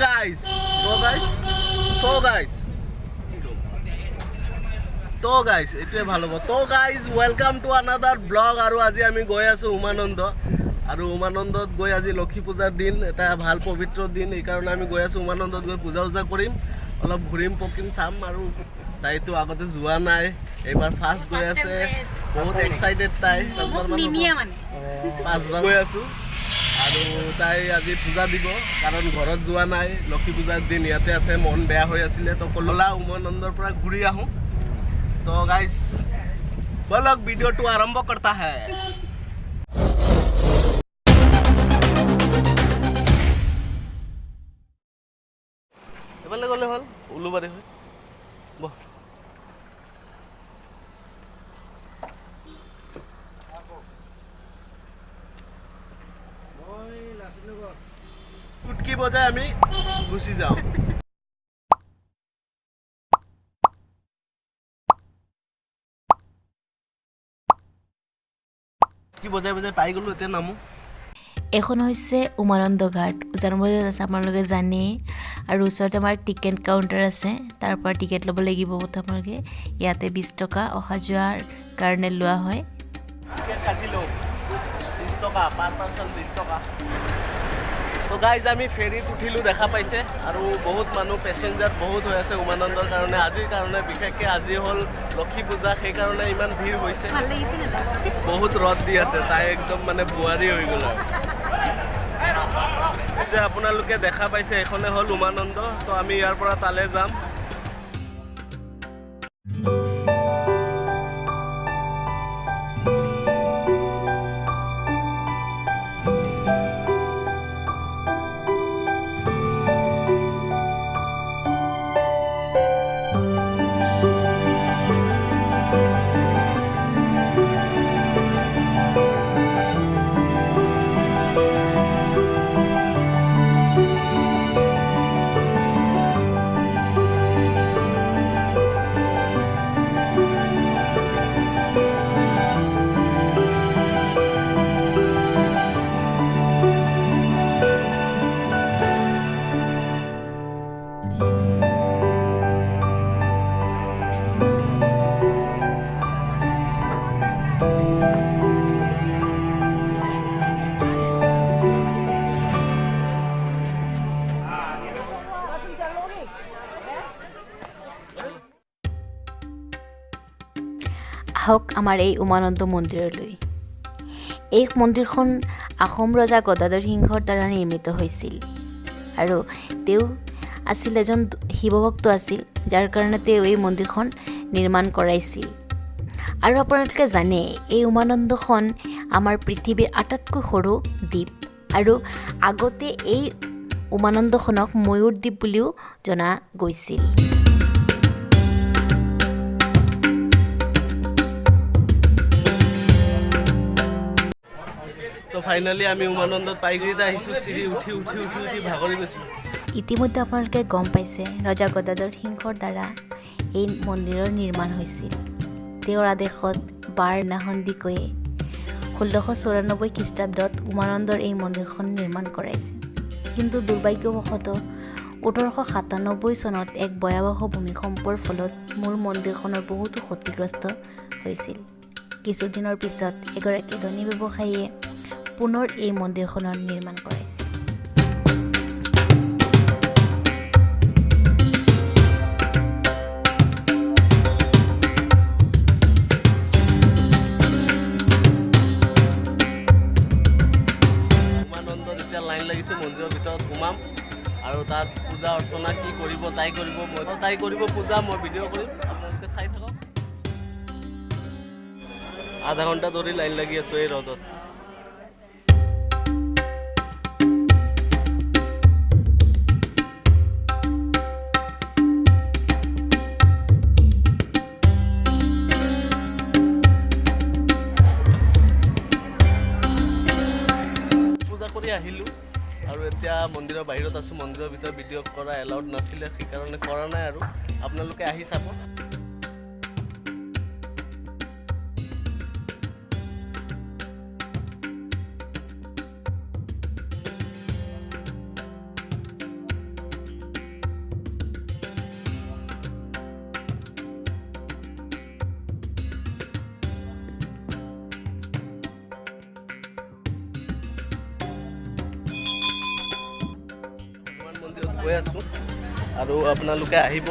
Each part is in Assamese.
guys, এটোৱে ভাল হ'ব। তো guys welcome to another blog. আৰু আজি আমি গৈ আছোঁ উমানন্দ, আৰু উমানন্দত গৈ আজি লক্ষী পূজাৰ দিন, এটা ভাল পবিত্ৰ দিন। এইকাৰণে আমি গৈ আছোঁ উমানন্দত, গৈ পূজা উজা কৰিম, অলপ ঘূৰিম পকিম চাম। আৰু তাইতো আগতে যোৱা নাই, এইবাৰ ফাৰ্ষ্ট গৈ আছে, বহুত এক্সাইটেড তাই। 5 গৈ আছোঁ আৰু তাই আজি পূজা দিব, কাৰণ ঘৰত যোৱা নাই। লক্ষী পূজাৰ দিন ইয়াতে আছে, মন বেয়া হৈ আছিলে, তো কললা উমানন্দৰ পৰা ঘূৰি আহোঁ। তো গাইজ বলক ভিডিঅ'টো আৰম্ভ কৰতা হে। এফালে গ'লে হ'ল, উলুবাৰী হৈ বহ। চুটকি বজাই আমি গুচি যাওঁ। কি বজাই বজাই পাই গ'লো, এতিয়া নামো। এখন হৈছে উমানন্দ ঘাট, উজান বজাৰত আছে, আপোনালোকে জানেই। আৰু ওচৰতে আমাৰ টিকেট কাউণ্টাৰ আছে, তাৰ পৰা টিকেট ল'ব লাগিব আপোনালোকে। ইয়াতে 20 টকা অহা যোৱাৰ কাৰণে লোৱা হয়। টিকেট কাটি লওঁ, 20 টকা পাৰ পাৰ্চন, 20 টকা। তো গাইজ আমি ফেৰীত উঠিলোঁ, দেখা পাইছে, আৰু বহুত মানুহ পেচেঞ্জাৰ বহুত হৈ আছে উমানন্দৰ কাৰণে। আজিৰ কাৰণে বিশেষকৈ আজি হ'ল লক্ষী পূজা, সেইকাৰণে ইমান ভিৰ হৈছে। বহুত ৰদ দি আছে, তাই একদম মানে বোৱাৰী হৈ গ'ল। যে আপোনালোকে দেখা পাইছে, এইখনে হ'ল উমানন্দ। তো আমি ইয়াৰ পৰা তালৈ যাম। আহক আমাৰ এই উমানন্দ মন্দিৰলৈ। এই মন্দিৰখন আহোম ৰজা গদাধৰ সিংহৰ দ্বাৰা নিৰ্মিত হৈছিল, আৰু তেওঁ আছিল এজন শিৱভক্ত আছিল, যাৰ কাৰণে তেওঁ এই মন্দিৰখন নিৰ্মাণ কৰাইছিল। আৰু আপোনালোকে জানে, এই উমানন্দখন আমাৰ পৃথিৱীৰ আটাইতকৈ সৰু দ্বীপ, আৰু আগতে এই উমানন্দখনক ময়ূৰ দ্বীপ বুলিও জনা গৈছিল। তো ফাইনেলি আমি উমানন্দত পাইগিৰিতে আহিছোঁ। চিৰি উঠি উঠি উঠি উঠি ভাগৰি গৈছোঁ। ইতিমধ্যে আপোনালোকে গম পাইছে, ৰজা গদাধৰ সিংহৰ দ্বাৰা এই মন্দিৰৰ নিৰ্মাণ হৈছিল। তেওঁৰ আদেশত বাৰ নাহন্দিকৈয়ে 1694 খ্ৰীষ্টাব্দত উমানন্দৰ এই মন্দিৰখন নিৰ্মাণ কৰাইছিল। কিন্তু দুৰ্ভাগ্যবশতঃ 1897 চনত এক ভয়াৱহ ভূমিকম্পৰ ফলত মূল মন্দিৰখনৰ বহুতো ক্ষতিগ্ৰস্ত হৈছিল। কিছুদিনৰ পিছত এগৰাকী ধনী ব্যৱসায়ীয়ে পুনৰ এই মন্দিৰখনৰ নিৰ্মাণ কৰাইছিল। উমানন্দত এতিয়া লাইন লাগিছোঁ, মন্দিৰৰ ভিতৰত সোমাম, আৰু তাত পূজা অৰ্চনা কি কৰিব, তাই কৰিব, মইতো তাই কৰিব পূজা, মই ভিডিঅ' কৰিম, আপোনালোকে চাই থাকক। আধা ঘণ্টা ধৰি লাইন লাগি আছোঁ এই ৰ'দত। পূজা কৰি আহিলোঁ, আৰু এতিয়া মন্দিৰৰ বাহিৰত আছোঁ। মন্দিৰৰ ভিতৰত ভিডিঅ' কৰা এলাউড নাছিলে, সেইকাৰণে কৰা নাই। আৰু আপোনালোকে আহি চাব। গৈ আছোঁ আৰু আপোনালোকে আহিব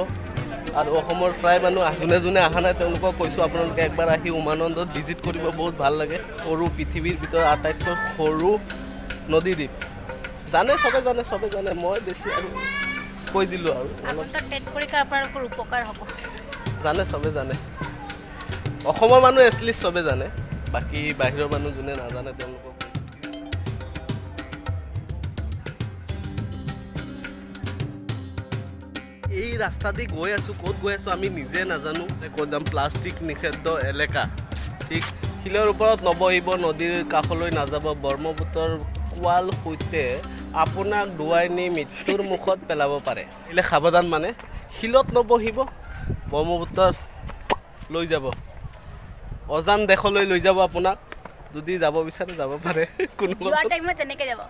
আৰু অসমৰ প্ৰায় মানুহ যোনে অহা নাই তেওঁলোকক কৈছোঁ আপোনালোকে একবাৰ আহি উমানন্দত ভিজিট কৰিব বহুত ভাল লাগে সৰু পৃথিৱীৰ ভিতৰত আটাইতকৈ সৰু নদীদ্বীপ জানে চবে জানে মই বেছি আৰু কৈ দিলোঁ আৰু আপোনালোকৰ উপকাৰ হ'ব জানে চবে জানে অসমৰ মানুহ এটলিষ্ট চবে জানে বাকী বাহিৰৰ মানুহ যোনে নাজানে তেওঁলোকক এই ৰাস্তা দি গৈ আছোঁ ক'ত গৈ আছোঁ আমি নিজে নাজানো ক'ত যাম প্লাষ্টিক নিষিদ্ধ এলেকা ঠিক শিলৰ ওপৰত নবহিব নদীৰ কাষলৈ নাযাব ব্ৰহ্মপুত্ৰৰ কোৱাল সৈতে আপোনাক ডুবাই নি মৃত্যুৰ মুখত পেলাব পাৰে এইলে সাৱধান মানে শিলত নবহিব ব্ৰহ্মপুত্ৰত লৈ যাব অজান দেশলৈ লৈ যাব আপোনাক যদি যাব বিচাৰে যাব পাৰে কোনো যোৱাৰ টাইমত তেনেকৈ যাব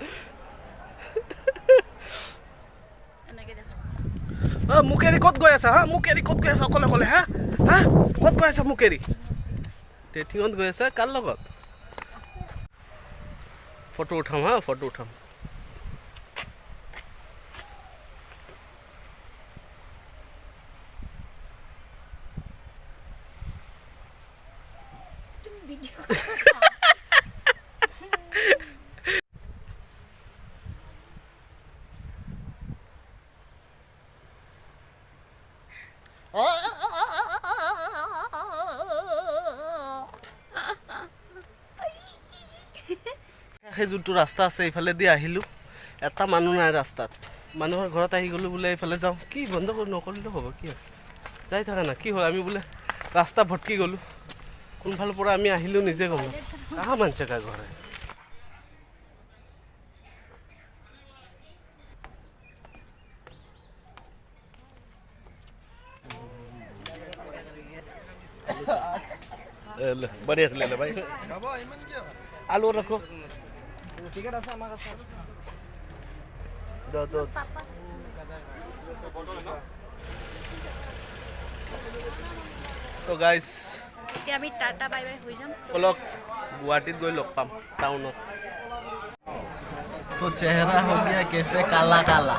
মুকেৰি ক'ত গৈ আছা হা মুকেৰি ক'ত গৈ আছা অকলে হা হা ক'ত গৈ আছা মুকেৰি ডেটিঙত গৈ আছা কাৰ লগত ফটো উঠাম হা ফটো উঠাম সেই যোনটো ৰাস্তা আছে এইফালেদি আহিলোঁ এটা মানুহ নাই ৰাস্তাত মানুহৰ ঘৰত আহি গ'লোঁ বোলে এইফালে যাওঁ কি বন্ধ নকৰিলেও হ'ব কি আছে যাই থাকা না কি হ'ল আমি বোলে ৰাস্তা ভটকি গ'লোঁ কোনফালৰ পৰা আমি আহিলোঁ নিজে গ'ম কাহা মানছে কা ঘৰ बढ़िया ले ले भाई आलू रखो टिकट আছে আমার কাছে দো তো গাইস এতিয়া আমি টাটা বাই বাই হৈ যাম বলক গুৱাহাটীত গৈ লগ পাম টাউনত तो चेहरा हो गया कैसे काला काला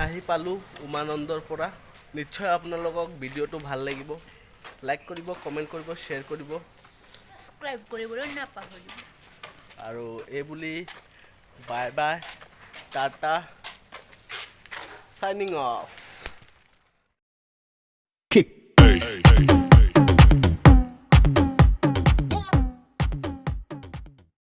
আহি পালোঁ উমানন্দৰ পৰা নিশ্চয় আপোনালোকক ভিডিঅ'টো ভাল লাগিব লাইক কৰিব কমেণ্ট কৰিব শ্বেয়াৰ কৰিব সাবস্ক্ৰাইব কৰিবলৈ নাপাহৰিব আৰু এই বুলি bye bye Tata signing off